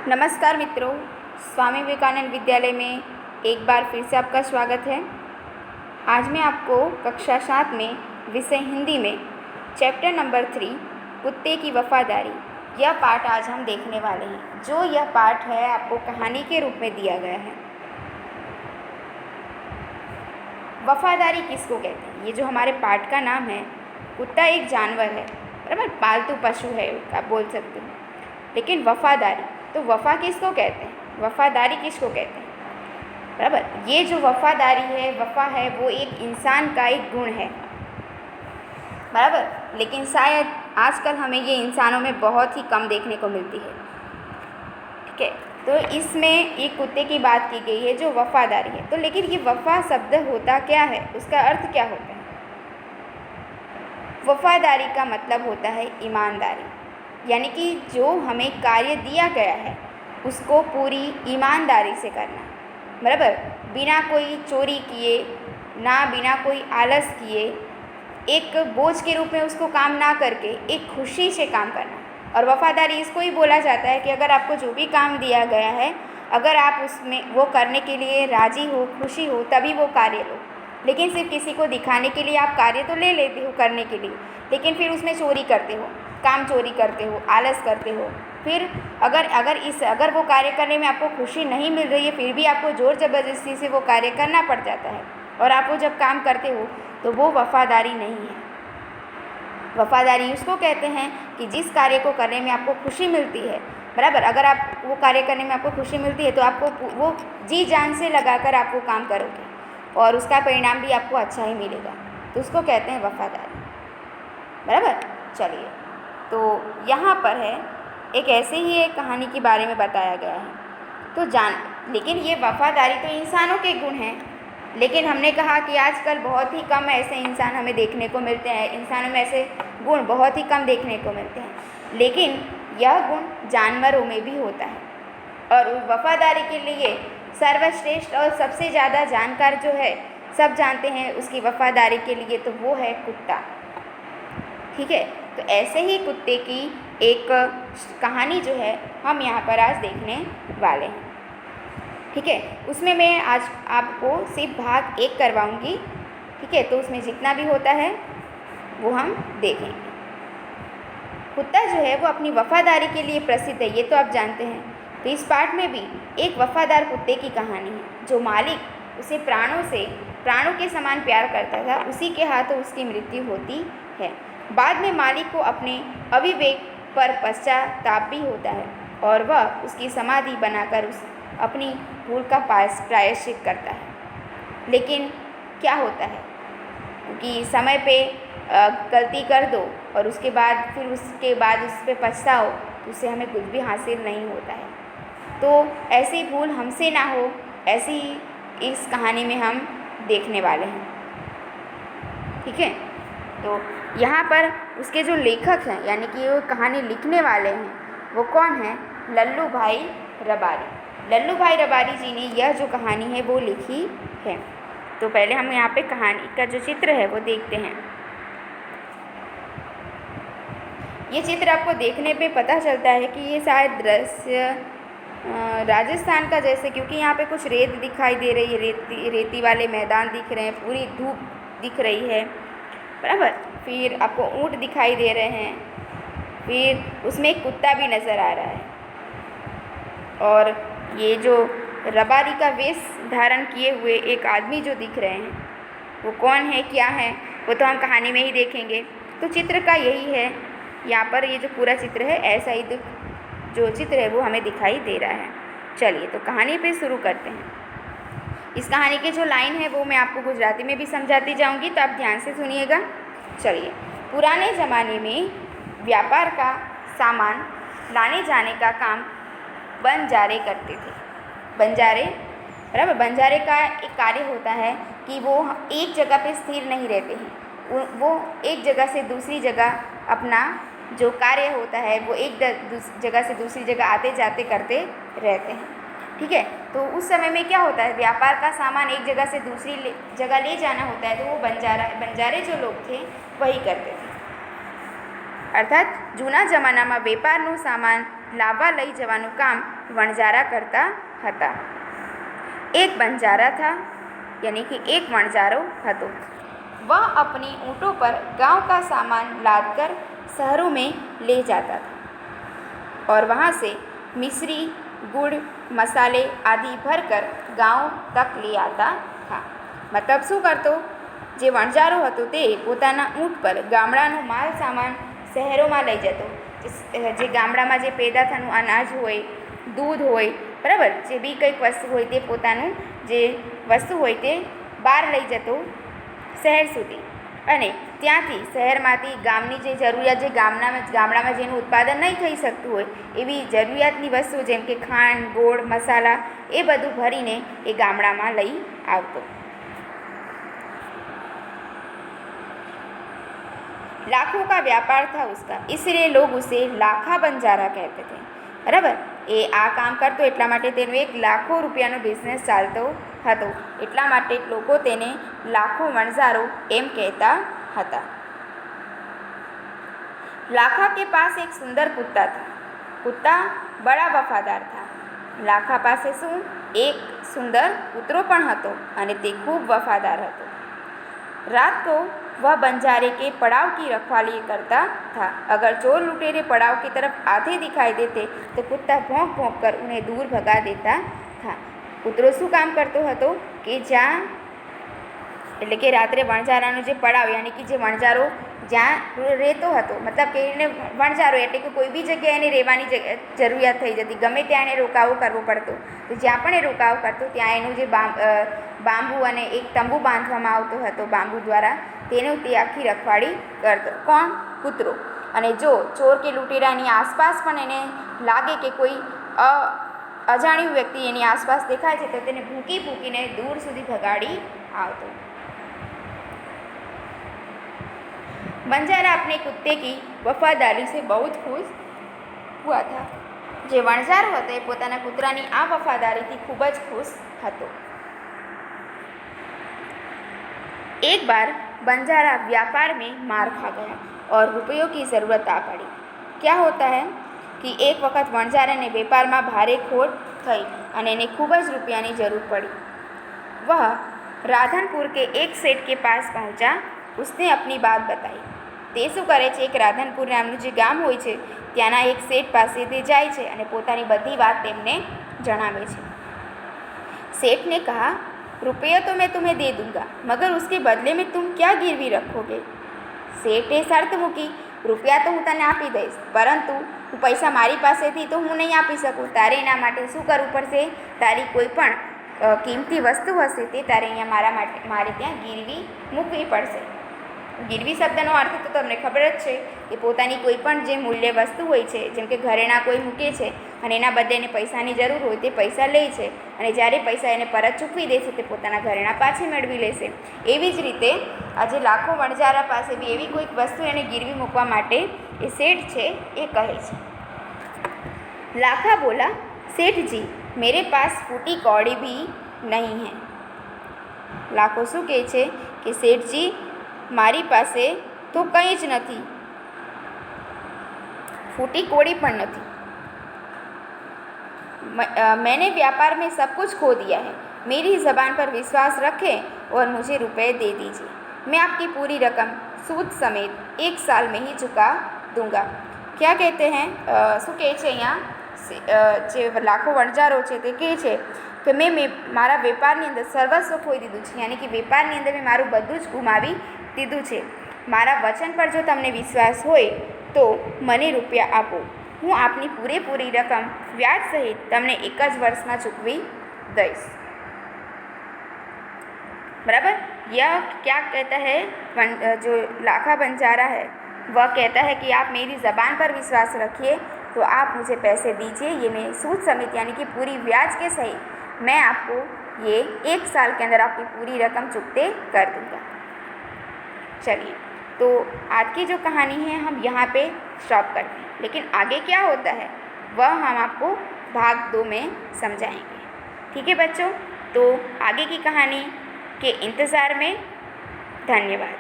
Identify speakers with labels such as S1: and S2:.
S1: नमस्कार मित्रों, स्वामी विवेकानंद विद्यालय में एक बार फिर से आपका स्वागत है। आज मैं आपको कक्षा 7 में विषय हिंदी में चैप्टर नंबर 3 कुत्ते की वफादारी, यह पाठ आज हम देखने वाले हैं। जो यह पाठ है आपको कहानी के रूप में दिया गया है। वफादारी किसको कहते हैं? ये जो हमारे पाठ का नाम है, कुत्ता एक जानवर है, बराबर, पालतू पशु है आप बोल सकते हो। लेकिन वफादारी, तो वफ़ा किसको कहते हैं? वफ़ादारी किसको कहते हैं? बराबर, ये जो वफ़ादारी है, वफ़ा है, वो एक इंसान का एक गुण है, बराबर। लेकिन शायद आजकल हमें ये इंसानों में बहुत ही कम देखने को मिलती है। ठीक है, तो इसमें एक कुत्ते की बात की गई है जो वफ़ादारी है। तो लेकिन ये वफ़ा शब्द होता क्या है, उसका अर्थ क्या होता है? वफ़ादारी का मतलब होता है ईमानदारी, यानी कि जो हमें कार्य दिया गया है उसको पूरी ईमानदारी से करना, बराबर। बिना कोई चोरी किए, ना बिना कोई आलस किए, एक बोझ के रूप में उसको काम ना करके एक खुशी से काम करना। और वफ़ादारी इसको ही बोला जाता है कि अगर आपको जो भी काम दिया गया है, अगर आप उसमें वो करने के लिए राज़ी हो, खुशी हो, तभी वो कार्य लो। लेकिन सिर्फ किसी को दिखाने के लिए आप कार्य तो ले लेते हो करने के लिए, लेकिन फिर उसमें चोरी करते हो, काम चोरी करते हो, आलस करते हो। फिर अगर वो कार्य करने में आपको खुशी नहीं मिल रही है, फिर भी आपको ज़ोर ज़बरदस्ती से वो कार्य करना पड़ जाता है, और आप वो जब काम करते हो तो वो वफ़ादारी नहीं है। वफ़ादारी उसको कहते हैं कि जिस कार्य को करने में आपको खुशी मिलती है, बराबर, अगर आप वो कार्य करने में आपको खुशी मिलती है तो आपको वो जी जान से लगाकर आप वो काम करोगे और उसका परिणाम भी आपको अच्छा ही मिलेगा, तो उसको कहते हैं वफ़ादारी, बराबर। चलिए, तो यहाँ पर है एक ऐसे ही एक कहानी के बारे में बताया गया है, तो लेकिन ये वफ़ादारी तो इंसानों के गुण हैं, लेकिन हमने कहा कि आजकल बहुत ही कम ऐसे इंसान हमें देखने को मिलते हैं, इंसानों में ऐसे गुण बहुत ही कम देखने को मिलते हैं। लेकिन यह गुण जानवरों में भी होता है, और वफ़ादारी के लिए सर्वश्रेष्ठ और सबसे ज़्यादा जानकार जो है, सब जानते हैं उसकी वफ़ादारी के लिए, तो वो है कुत्ता। ठीक है, तो ऐसे ही कुत्ते की एक कहानी जो है हम यहाँ पर आज देखने वाले हैं। ठीक है, उसमें मैं आज आपको सिर्फ भाग 1 करवाऊँगी। ठीक है, तो उसमें जितना भी होता है वो हम देखेंगे। कुत्ता जो है वो अपनी वफ़ादारी के लिए प्रसिद्ध है, ये तो आप जानते हैं। तो इस पाठ में भी एक वफ़ादार कुत्ते की कहानी है, जो मालिक उसे प्राणों के समान प्यार करता था, उसी के हाथों उसकी मृत्यु होती है। बाद में मालिक को अपने अविवेक पर पश्चाताप भी होता है, और वह उसकी समाधि बनाकर अपनी भूल का प्रायश्चित करता है। लेकिन क्या होता है कि समय पे गलती कर दो और उसके बाद उस पर पछताओ, तो उससे हमें कुछ भी हासिल नहीं होता है। तो ऐसी भूल हमसे ना हो, ऐसी इस कहानी में हम देखने वाले हैं। ठीक है, तो यहाँ पर उसके जो लेखक हैं, यानी कि वो कहानी लिखने वाले हैं, वो कौन हैं? लल्लू भाई रबारी। लल्लू भाई रबारी जी ने यह जो कहानी है वो लिखी है। तो पहले हम यहाँ पे कहानी का जो चित्र है वो देखते हैं। ये चित्र आपको देखने पे पता चलता है कि ये शायद दृश्य राजस्थान का जैसे, क्योंकि यहाँ पे कुछ रेत दिखाई दे रही है, रेती वाले मैदान दिख रहे हैं, पूरी धूप दिख रही है, बराबर। फिर आपको ऊँट दिखाई दे रहे हैं, फिर उसमें एक कुत्ता भी नज़र आ रहा है, और ये जो रबारी का वेश धारण किए हुए एक आदमी जो दिख रहे हैं, वो कौन है, क्या है, वो तो हम कहानी में ही देखेंगे। तो चित्र का यही है, यहाँ पर ये जो पूरा चित्र है, ऐसा ही जो चित्र है वो हमें दिखाई दे रहा है। चलिए, तो कहानी पे शुरू करते हैं। इस कहानी के जो लाइन है वो मैं आपको गुजराती में भी समझाती जाऊँगी, तो आप ध्यान से सुनिएगा। चलिए, पुराने ज़माने में व्यापार का सामान लाने जाने का काम बंजारे करते थे। बंजारे, बराबर, बंजारे का एक कार्य होता है कि वो एक जगह पे स्थिर नहीं रहते हैं, वो एक जगह से दूसरी जगह अपना जो कार्य होता है वो एक जगह से दूसरी जगह आते जाते करते रहते हैं। ठीक है, तो उस समय में क्या होता है, व्यापार का सामान एक जगह से दूसरी जगह ले जाना होता है, तो वो बंजारे जो लोग थे वही करते थे। अर्थात जूना जमानाમાં વેપારનું સામાન લાવવા લઈ જવાનું કામ वणजारा करता हता। एक बंजारा था, यानी कि एक वणजारो हतो। वह अपनी ऊँटों पर गांव का सामान लादकर शहरों में ले जाता था और वहाँ से मिश्री, गुड़, मसाले आदि भरकर गांव तक ले आता था। मतलब શું કરતો? જે વણજારો હતો તે પોતાના ઊંટ પર ગામડાનો માલ સામાન શહેરોમાં લઈ જતો। જે ગામડામાં જે પેદા થવાનું અનાજ હોય, દૂધ હોય, બરાબર, જે બી કંઈક વસ્તુ હોય તે પોતાનું જે વસ્તુ હોય તે બહાર લઈ જતો શહેર સુધી, અને ત્યાંથી શહેરમાંથી ગામની જે જરૂરિયાત, જે ગામડામાં જેનું ઉત્પાદન નહીં થઈ શકતું હોય એવી જરૂરિયાતની વસ્તુ જેમ કે ખાંડ, ગોળ, મસાલા એ બધું ભરીને એ ગામડામાં લઈ આવતો। लाखों का व्यापार था उसका, इसलिए लोग उसे लाखा बंजारा कहते थे। बराबर, એ આ કામ કરતો એટલા માટે તેનો એક લાખો રૂપિયાનો બિઝનેસ ચાલતો હતો, એટલા માટે લોકો તેને લાખો વણઝારો એમ કહેતા હતા। लाखा के पास एक सुंदर कुत्ता था। कुत्ता बड़ा वफादार था। लाखा पासे શું? એક સુંદર કૂતરો પણ હતો અને તે ખૂબ વફાદાર હતો। रात को वह बंजारे के पड़ाव की रखवाली करता था। अगर चोर लुटेरे पड़ाव की तरफ आते दिखाई देते तो कुत्ता भौंक भौंक कर उन्हें दूर भगा देता था। કૂતરો શું કામ કરતો હતો કે જ્યાં, એટલે કે રાત્રે વણઝારાનો જે પડાવ, યાની કે જે વણઝારો જ્યાં રહેતો હતો, મતલબ કે એને વણઝારો એટલે કે કોઈ બી જગ્યાએ એને રહેવાની જરૂરિયાત થઈ જતી, ગમે ત્યાં એને રોકાવો કરવો પડતો, તો જ્યાં પણ એ રોકાવો કરતો ત્યાં એનું જે બાંબુ અને એક તંબુ બાંધવામાં આવતો હતો બાંબુ દ્વારા, તેનું તે આખી રખવાડી કરતો। કોણ? કૂતરો। અને જો ચોર કે લૂંટેરાની આસપાસ પણ એને લાગે કે કોઈ અજાણ્યું વ્યક્તિ એની આસપાસ દેખાય છે તો તેને ભૂંકી ભૂંકીને દૂર સુધી ભગાડી આવતો। बंजारा अपने कुत्ते की वफादारी से बहुत खुश हुआ था। જે વણઝારો હતો એ પોતાના કૂતરાની આ વફાદારીથી ખૂબ જ ખુશ હતો। एक बार बंजारा व्यापार में मार खा गया और रुपयों की ज़रूरत आ पड़ी। क्या होता है कि एक वक्त वणजाराने વેપારમાં ભારે ખોટ થઈ અને એને ખૂબ જ રૂપિયાની જરૂર પડી। वह राधनपुर के एक सेठ के पास पहुंचा। उसने अपनी बात बताई। તે શું કરે છે? એક રાધનપુર નામનું જે ગામ હોય છે ત્યાંના એક શેઠ પાસે તે જાય છે અને પોતાની બધી વાત તેમને જણાવે છે। सेठ ने कहा, रुपया तो मैं तुम्हें दे दूंगा, मगर उसके बदले में तुम क्या गिरवी रखोगे? શેઠે શરત મૂકી, રૂપિયા તો હું તને આપી દઈશ, પરંતુ પૈસા મારી પાસેથી તો હું નહીં આપી શકું। તારે એના માટે શું કરવું પડશે? તારી કોઈ પણ કિંમતી વસ્તુ હશે તે તારે અહીંયા મારે ત્યાં ગીરવી મૂકવી પડશે। ગીરવી શબ્દનો અર્થ તો તમને ખબર જ છે કે પોતાની કોઈ પણ જે મૂલ્ય વસ્તુ હોય છે, જેમ કે ઘરેણા કોઈ મૂકે છે અને એના બદલે એને પૈસાની જરૂર હોય તે પૈસા લે છે અને જ્યારે પૈસા એને પરત ચૂકવી દેશે તે પોતાના ઘરેણા પાછી મેળવી લેશે। એવી જ રીતે આજે લાખો વણજારા પાસે બી એવી કોઈક વસ્તુ એને ગીરવી મૂકવા માટે એ શેઠ છે એ કહે છે। लाखा बोला, सेठ जी मेरे पास फूटी कौड़ी भी नहीं है। લાખો શું કહે છે કે શેઠજી મારી પાસે તો કંઈ જ નથી, ફૂટી કોડી પણ નથી। मैंने व्यापार में सब कुछ खो दिया है। मेरी ज़बान पर विश्वास रखें और मुझे रुपए दे दीजिए। मैं आपकी पूरी रकम सूद समेत 1 साल में ही चुका दूंगा। क्या कहते हैं? શું કહે છે અહીંયા જે લાખો વણજારો છે તે કહે છે કે મેં મારા વેપારની અંદર સર્વસ્વ ખોઈ દીધું છે, યાની કે વેપારની અંદર મેં મારું બધું જ ગુમાવી દીધું છે। મારા વચન પર જો તમને વિશ્વાસ હોય તો મને રૂપિયા આપો, હું આપની પૂરેપૂરી રકમ વ્યાજ સહિત તમને 1 જ વર્ષમાં ચૂકવી દઈશ। बराबर, यह क्या कहता है? जो लाखा बंजारा है वह कहता है कि आप मेरी ज़बान पर विश्वास रखिए तो आप मुझे पैसे दीजिए, ये मैं सूद समेत यानी कि पूरी ब्याज के सहित मैं आपको ये 1 साल के अंदर आपकी पूरी रकम चुकते कर दूँगा। चलिए, तो आज की जो कहानी है हम यहाँ पे स्टॉप करते हैं, लेकिन आगे क्या होता है वह हम आपको भाग 2 में समझाएंगे। ठीक है बच्चों, तो आगे की कहानी के इंतज़ार में। धन्यवाद।